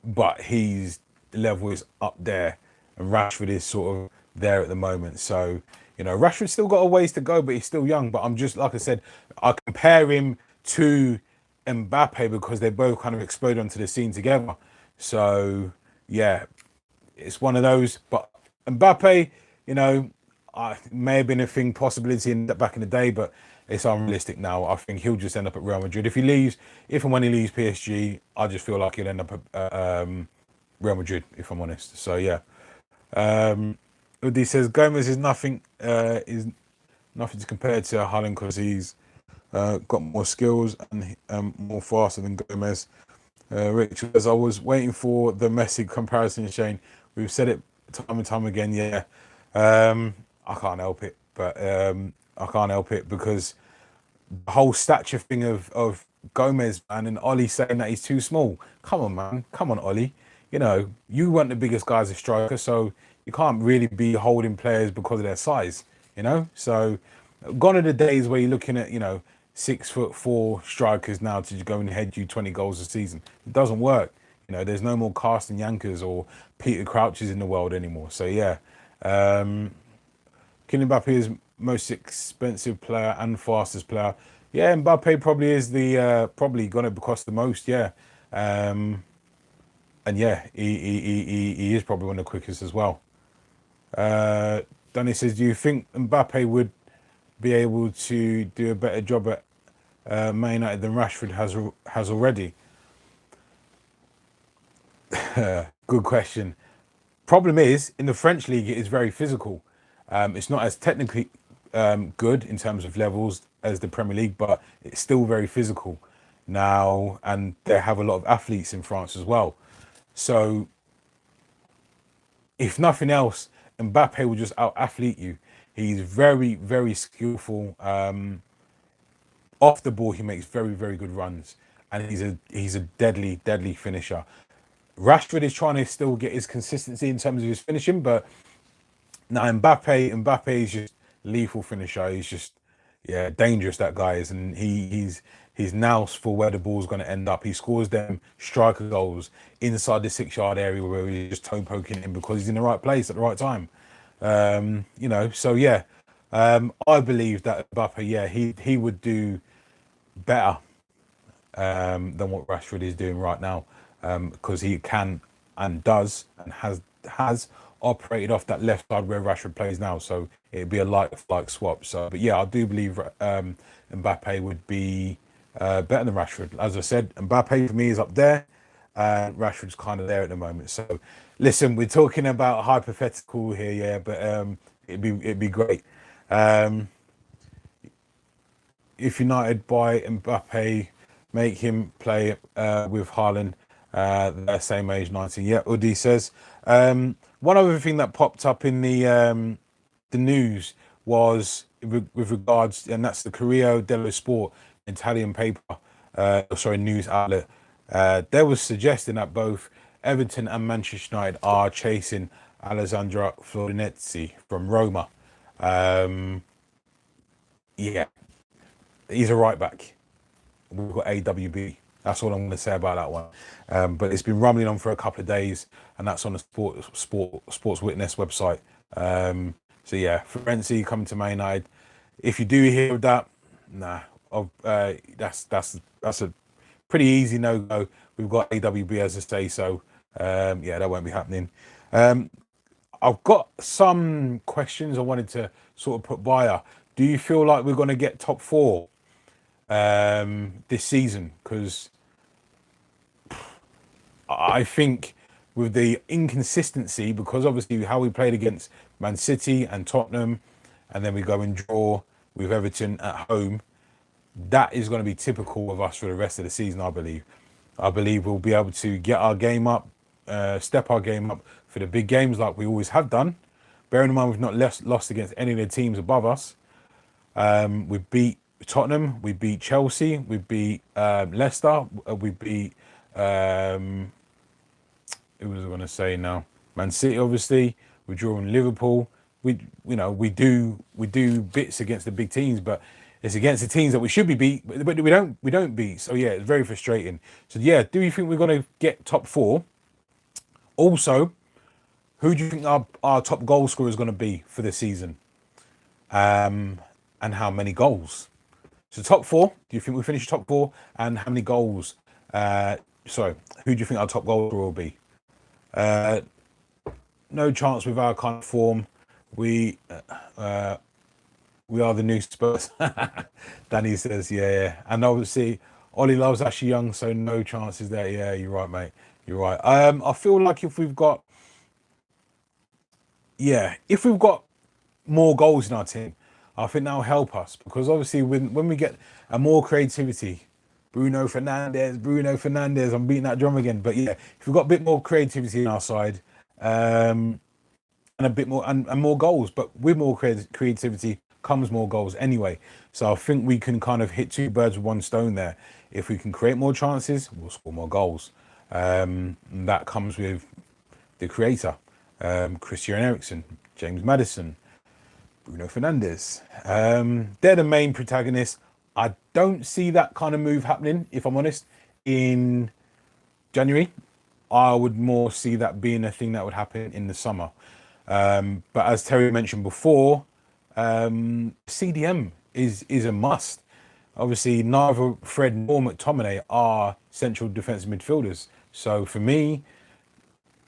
but his level is up there, and Rashford is sort of there at the moment. So, you know, Rashford's still got a ways to go, but he's still young. But I'm just, like I said, I compare him to Mbappe because they both kind of exploded onto the scene together. So, yeah, it's one of those. But Mbappe, you know, may have been a thing, possibility back in the day, but it's unrealistic now. I think he'll just end up at Real Madrid. If and when he leaves PSG, I just feel like he'll end up at Real Madrid, if I'm honest. So, yeah. Udi says Gomez is nothing to compare to Haaland because he's got more skills and more faster than Gomez. Rachel says I was waiting for the Messi comparison, Shane. We've said it time and time again. Yeah, I can't help it, but I can't help it because the whole stature thing of Gomez, man, and Ollie saying that he's too small. Come on, man. Come on, Ollie. You know, you weren't the biggest guy as a striker, so you can't really be holding players because of their size, you know? So gone are the days where you're looking at, you know, 6'4" strikers now to go and head you 20 goals a season. It doesn't work. You know, there's no more Carsten Yankers or Peter Crouches in the world anymore. So yeah. Kylian Mbappe is most expensive player and fastest player. Yeah, Mbappe probably is the probably gonna cost the most, yeah. And yeah, he is probably one of the quickest as well. Danny says, do you think Mbappe would be able to do a better job at Man United than Rashford has already? Good question. Problem is, in the French league, it is very physical. It's not as technically good in terms of levels as the Premier League, but it's still very physical now, and they have a lot of athletes in France as well. So, if nothing else, Mbappe will just out athlete you. He's very, very skillful. Off the ball, he makes very, very good runs, and he's a deadly, deadly finisher. Rashford is trying to still get his consistency in terms of his finishing, but now Mbappe is just lethal finisher. He's just dangerous, that guy is, and he's now for where the ball's going to end up. He scores them striker goals inside the 6 yard area where he's just toe poking him because he's in the right place at the right time. So yeah, I believe that Mbappe, he would do better than what Rashford is doing right now, because he can and does and has operated off that left side where Rashford plays now. So it'd be a like swap. So, but yeah, I do believe Mbappe would be better than Rashford. As I said, Mbappe for me is up there. Rashford's kind of there at the moment. So, listen, we're talking about hypothetical here, yeah, but it'd be great. If United buy Mbappe, make him play with Haaland, they're same age, 19. Yeah, Udi says. One other thing that popped up in the news was with regards, and that's the Corriere dello Sport, Italian paper, news outlet. They was suggesting that both Everton and Manchester United are chasing Alessandro Florenzi from Roma. Yeah, he's a right back. We've got AWB. That's all I'm going to say about that one. But it's been rumbling on for a couple of days, and that's on the Sports Witness website. So yeah, Florenzi coming to Man United. If you do hear of that, that's a pretty easy no go. We've got AWB, as I say, so that won't be happening. I've got some questions I wanted to sort of put by her. Do you feel like we're going to get top four this season? Because I think with the inconsistency, because obviously how we played against Man City and Tottenham, and then we go and draw with Everton at home, that is going to be typical of us for the rest of the season, I believe. I believe we'll be able to get our game up, step our game up for the big games like we always have done. Bearing in mind we've not lost against any of the teams above us. We beat Tottenham, we beat Chelsea, we beat Leicester, we beat who was I going to say now? Man City, obviously. We're drawing Liverpool. We do bits against the big teams, but it's against the teams that we should be beat, but we don't beat. So yeah, it's very frustrating. So yeah, do you think we're going to get top four? Also, who do you think our top goal scorer is going to be for this season? And how many goals? So top four, do you think we finish top four? And how many goals? Who do you think our top goal scorer will be? No chance with our kind of form. We are the new Spurs. Danny says, yeah. And obviously, Ollie Love's actually young, so no chances there. Yeah, you're right, mate. You're right. I feel like if we've got more goals in our team, I think that'll help us, because obviously when we get a more creativity, Bruno Fernandes, I'm beating that drum again. But yeah, if we've got a bit more creativity in our side, and a bit more and more goals, but with more creativity comes more goals anyway. So I think we can kind of hit two birds with one stone there. If we can create more chances, we'll score more goals. And that comes with the creator, Christian Eriksen, James Maddison, Bruno Fernandes. They're the main protagonists. I don't see that kind of move happening, if I'm honest, in January. I would more see that being a thing that would happen in the summer. But as Terry mentioned before, CDM is a must. Obviously, neither Fred nor McTominay are central defensive midfielders. So for me,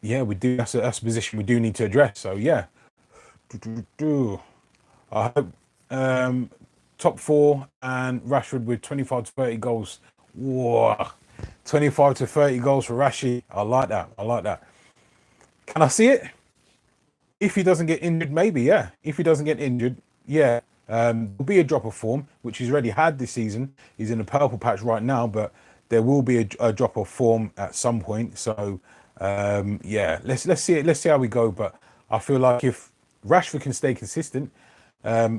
yeah, we do. That's a position we do need to address. So yeah, I hope top four and Rashford with 25 to 30 goals. Whoa, 25 to 30 goals for Rashi. I like that. I like that. Can I see it? If he doesn't get injured, maybe, yeah. If he doesn't get injured, yeah. There'll be a drop of form, which he's already had this season. He's in the purple patch right now, but there will be a drop of form at some point. So, yeah, let's see it. Let's see how we go. But I feel like if Rashford can stay consistent,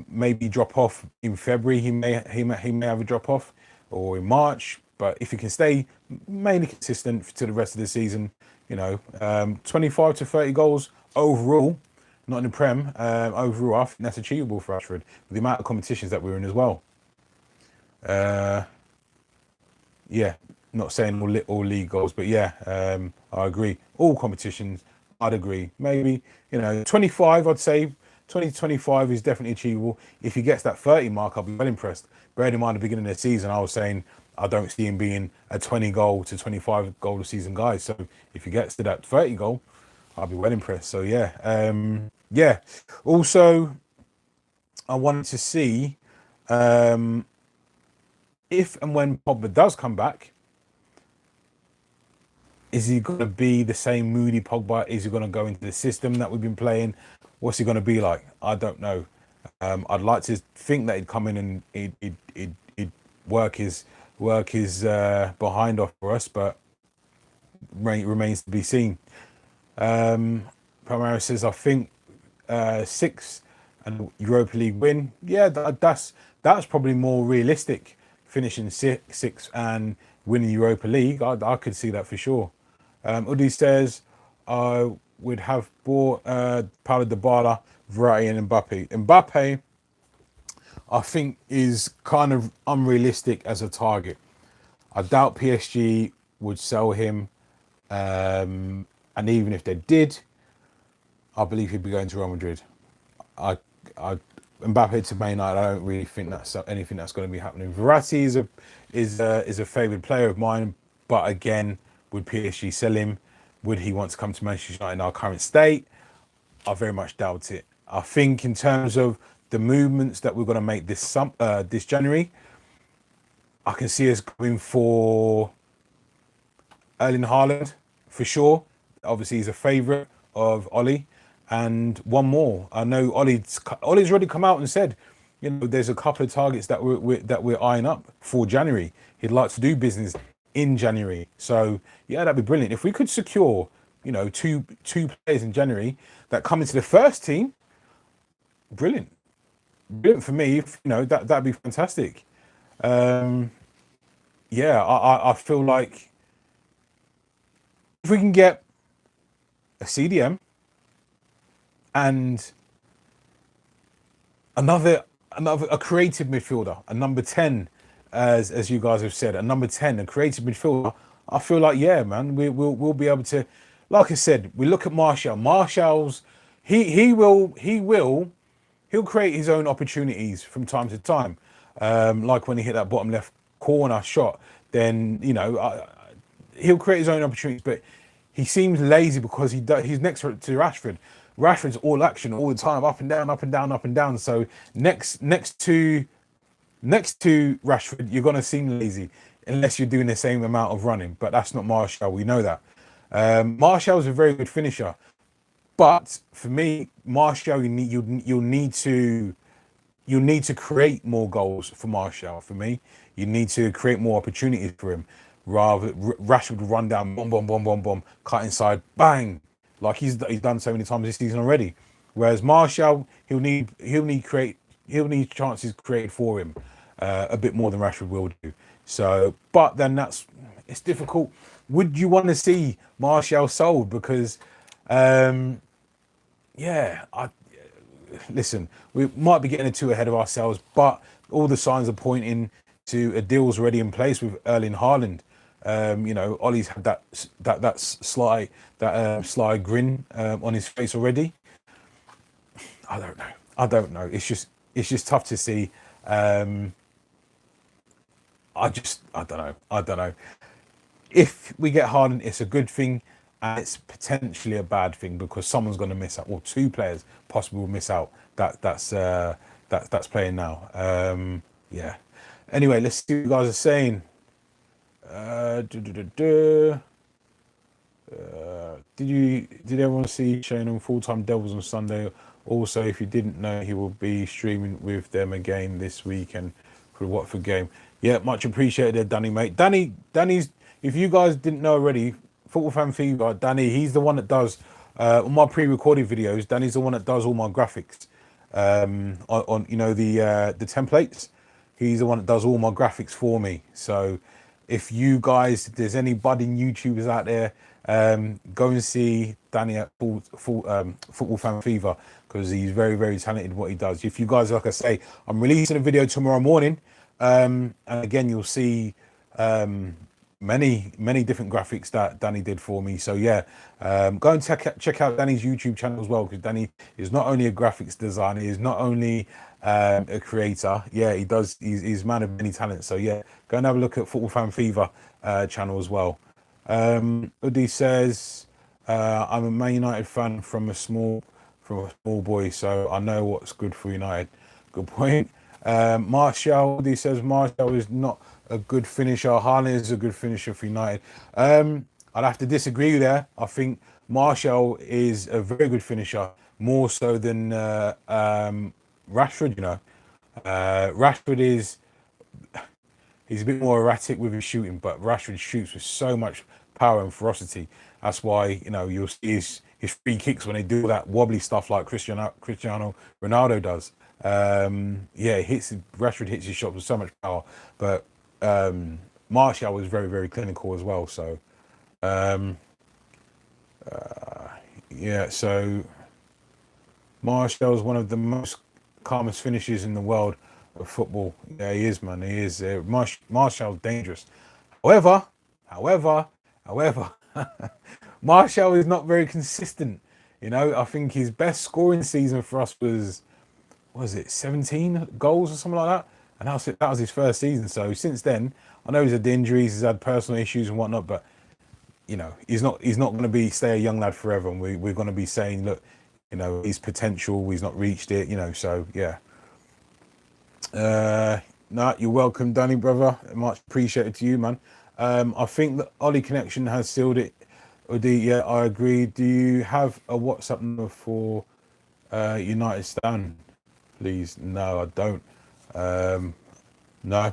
maybe drop off in February. He may have a drop off, or in March. But if he can stay mainly consistent to the rest of the season, 25 to 30 goals overall, not in the Prem. Overall, I think that's achievable for Rashford with the amount of competitions that we're in as well. Yeah, not saying all league goals, but yeah, I agree. All competitions, I'd agree. Maybe 25. I'd say 20 to 25 is definitely achievable. If he gets that 30 mark, I'll be well impressed. Bearing in mind the beginning of the season, I was saying I don't see him being a 20 goal to 25 goal a season guy. So if he gets to that 30 goal, I'll be well impressed. So yeah, yeah. Also, I wanted to see if and when Pogba does come back, is he going to be the same moody Pogba? Is he going to go into the system that we've been playing? What's he going to be like? I don't know. I'd like to think that he'd come in and he'd work his behind off for us, but remains to be seen. Primero says, I think 6 and Europa League win. Yeah, that's probably more realistic. Finishing six and winning Europa League, I could see that for sure. Udi says, I would have bought Paulo Dybala, Verratti and Mbappe. Mbappe, I think, is kind of unrealistic as a target. I doubt PSG would sell him. And even if they did, I believe he'd be going to Real Madrid. Mbappe to Man United, I don't really think that's anything that's going to be happening. Verratti is a favoured player of mine, but again, would PSG sell him? Would he want to come to Manchester United in our current state? I very much doubt it. I think in terms of the movements that we're going to make this January, I can see us going for Erling Haaland for sure. Obviously, he's a favourite of Ollie. And one more. I know Ollie's already come out and said, there's a couple of targets that we're eyeing up for January. He'd like to do business in January. So yeah, that'd be brilliant. If we could secure, two players in January that come into the first team, brilliant for me. That'd be fantastic. Yeah, I feel like if we can get a CDM and a creative midfielder, a number 10, as you guys have said, a number 10, a creative midfielder, I feel like, yeah, man, we'll be able to, like I said, we look at Martial. Martial's he'll create his own opportunities from time to time. Like when he hit that bottom left corner shot, then he'll create his own opportunities, but he seems lazy because he's next to Rashford. Rashford's all action all the time, up and down, up and down, up and down. So next to Rashford, you're gonna seem lazy unless you're doing the same amount of running. But that's not Martial. We know that. Martial's a very good finisher, but for me, Martial, you'll need to create more goals for Martial. For me, you need to create more opportunities for him. Rather, Rashford would run down, boom, boom, boom, boom, boom, cut inside, bang, like he's done so many times this season already. Whereas Martial, he'll need chances created for him a bit more than Rashford will do. So, but then it's difficult. Would you want to see Martial sold? Because, listen, we might be getting too ahead of ourselves, but all the signs are pointing to a deal's already in place with Erling Haaland. Ollie's had that sly grin on his face already. I don't know. It's just tough to see. I don't know. If we get Haaland, it's a good thing, and it's potentially a bad thing because someone's going to miss out, or two players possibly will miss out. That's playing now. Yeah. Anyway, let's see what you guys are saying. duh, duh, duh, duh. Did everyone see Shane on Full Time Devils on Sunday? Also, if you didn't know, he will be streaming with them again this weekend for the Watford game. Yeah, much appreciated there, Danny, mate. Danny's. If you guys didn't know already, Football Fan Fever, Danny, he's the one that does all my pre-recorded videos. Danny's the one that does all my graphics on the templates. He's the one that does all my graphics for me. So if you guys, if there's any budding YouTubers out there, go and see Danny at Football Fan Fever, because he's very, very talented in what he does. If you guys, like I say, I'm releasing a video tomorrow morning, and again, you'll see many different graphics that Danny did for me. So yeah, go and check out Danny's YouTube channel as well, because Danny is not only a graphics designer, he's not only a creator. Yeah, he's a man of many talents. So yeah, go and have a look at Football Fan Fever channel as well. Udi says, I'm a Man United fan from a small boy, so I know what's good for United. Good point. Martial, Udi says, Martial is not a good finisher. Haaland is a good finisher for United. I'd have to disagree there. I think Martial is a very good finisher, more so than Rashford. Rashford he's a bit more erratic with his shooting, but Rashford shoots with so much power and ferocity. That's why you'll see his free kicks when they do that wobbly stuff like Cristiano Ronaldo does. Rashford hits his shots with so much power, but Martial was very, very clinical as well. So so Martial is one of the most calmest finishers in the world of football. Yeah, he is, man. He is. Martial's dangerous. However, Martial is not very consistent. I think his best scoring season for us was it 17 goals or something like that? And that was his first season. So since then, I know he's had injuries, he's had personal issues and whatnot, but he's not going to stay a young lad forever. And we're going to be saying, look, his potential, he's not reached it. So yeah. No, you're welcome, Danny, brother. Much appreciated to you, man. I think the Ollie connection has sealed it. Yeah, I agree. Do you have a WhatsApp number for United Stan, please? No, I don't. No,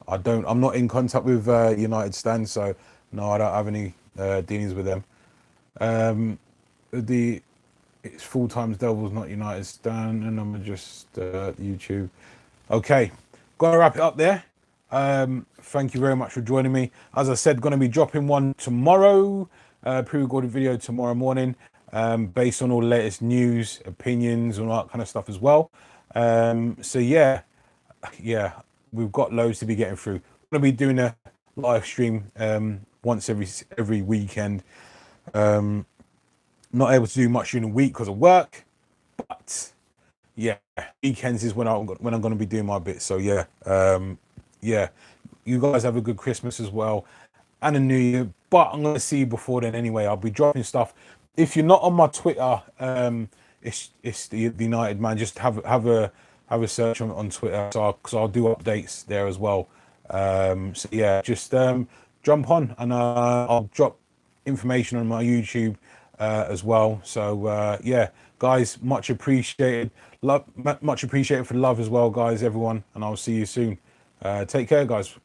I don't. I'm not in contact with United Stan, so no, I don't have any dealings with them. It's Full Times Devils, not United Stan, and I'm just YouTube. Okay, gotta wrap it up there. Thank you very much for joining me. As I said, going to be dropping one tomorrow, pre-recorded video tomorrow morning, based on all the latest news, opinions, and all that kind of stuff as well. So yeah, we've got loads to be getting through. I'm going to be doing a live stream once every weekend. Not able to do much during the week because of work, but yeah, weekends is when I'm going to be doing my bit. So yeah, you guys have a good Christmas as well and a New Year. But I'm going to see you before then anyway. I'll be dropping stuff. If you're not on my Twitter, it's the United Man. Just have a search on Twitter, because I'll do updates there as well. So yeah, just jump on, and I'll drop information on my YouTube as well. So yeah, guys, much appreciated. Much appreciated for the love as well, guys, everyone, and I'll see you soon. Take care, guys.